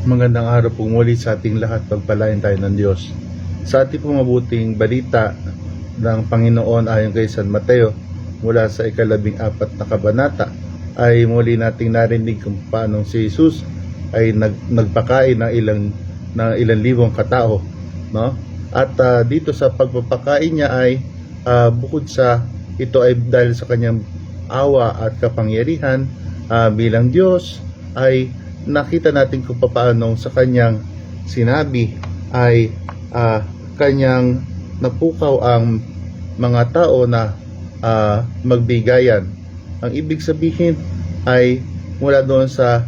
Magandang araw po muli sa ating lahat. Pagpalain tayo ng Diyos. Sa ating pong mabuting balita ng Panginoon ayon kay San Mateo mula sa 14 na kabanata ay muli nating narinig kung paano si Jesus ay nagpakain ng ilang libong katao, no? At dito sa pagpapakain niya ay bukod sa ito ay dahil sa kanyang awa at kapangyarihan bilang Diyos, ay nakita natin kung paano sa kanyang sinabi ay kanyang napukaw ang mga tao na magbigayan. Ang ibig sabihin ay mula doon sa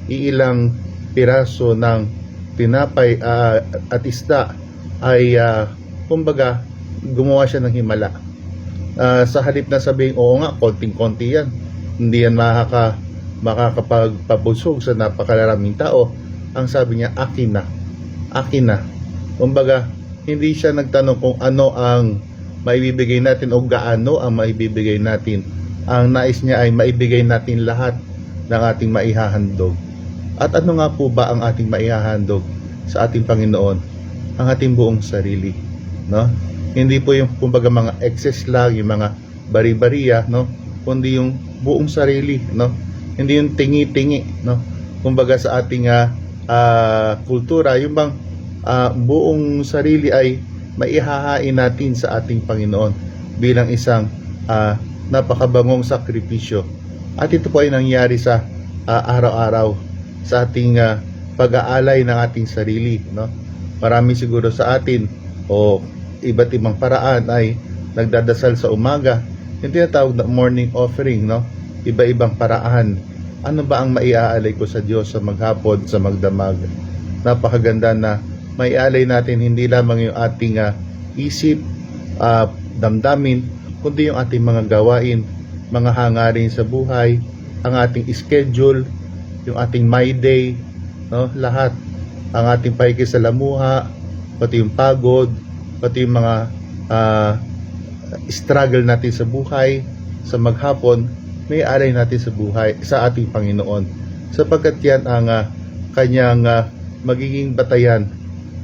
iilang piraso ng tinapay at isda ay kumbaga gumawa siya ng himala. Sa halip na sabihin, oo nga, konting-konti yan, hindi yan makakapagpabusog sa napakaraming tao. Ang sabi niya, akin na. Kumbaga, hindi siya nagtanong kung ano ang maibibigay natin o gaano ang maibibigay natin. Ang nais niya ay maibigay natin lahat ng ating maihahandog. At ano nga po ba ang ating maihahandog sa ating Panginoon? Ang ating buong sarili, no? Hindi po yung kumbaga mga excess lang, yung mga bari-bariya, no? Kundi yung buong sarili, no? Hindi yung tingi-tingi, no? Kumbaga sa ating kultura, yung bang buong sarili ay maihahain natin sa ating Panginoon bilang isang napakabangong sakripisyo. At ito po ay nangyari sa araw-araw sa ating pag-aalay ng ating sarili, no? Marami siguro sa atin o iba't ibang paraan ay nagdadasal sa umaga, yung tinatawag na morning offering, no? Iba-ibang paraan. Ano ba ang maiaalay ko sa Diyos sa maghapon, sa magdamag? Napakaganda na maialay natin hindi lamang yung ating isip, damdamin, kundi yung ating mga gawain, mga hangarin sa buhay, ang ating schedule, yung ating my day, no? Lahat, ang ating pakikisalamuha, pati yung pagod, pati yung mga struggle natin sa buhay, sa maghapon, may alay natin sa buhay, sa ating Panginoon, sapagkat yan ang kanyang magiging batayan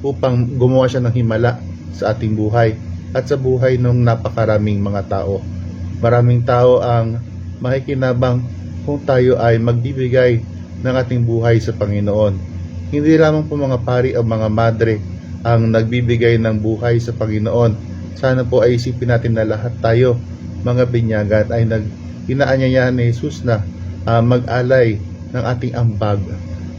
upang gumawa siya ng himala sa ating buhay at sa buhay ng napakaraming mga tao. Maraming tao ang makikinabang kung tayo ay magbibigay ng ating buhay sa Panginoon. Hindi lamang po mga pari o mga madre ang nagbibigay ng buhay sa Panginoon. Sana po ay isipin natin na lahat tayo, mga binyagan, ay inaanyayahan ni Jesus na mag-alay ng ating ambag.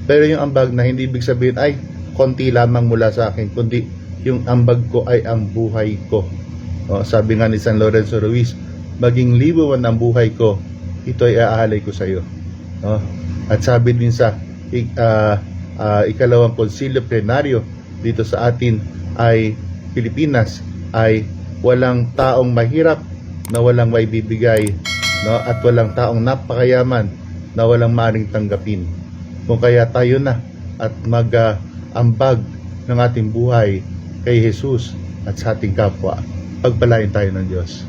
Pero yung ambag na hindi ibig sabihin ay konti lamang mula sa akin, kundi yung ambag ko ay ang buhay ko. Sabi nga ni San Lorenzo Ruiz, maging libo man ang buhay ko, ito ay aalay ko sa iyo. At sabi din sa ikalawang konsilyo plenaryo dito sa atin ay Pilipinas, ay walang taong mahirap na walang maibibigay, no? At walang taong napakayaman na walang maaaring tanggapin. Kung kaya tayo na at mag-ambag ng ating buhay kay Jesus at sa ating kapwa. Pagpalain tayo ng Diyos.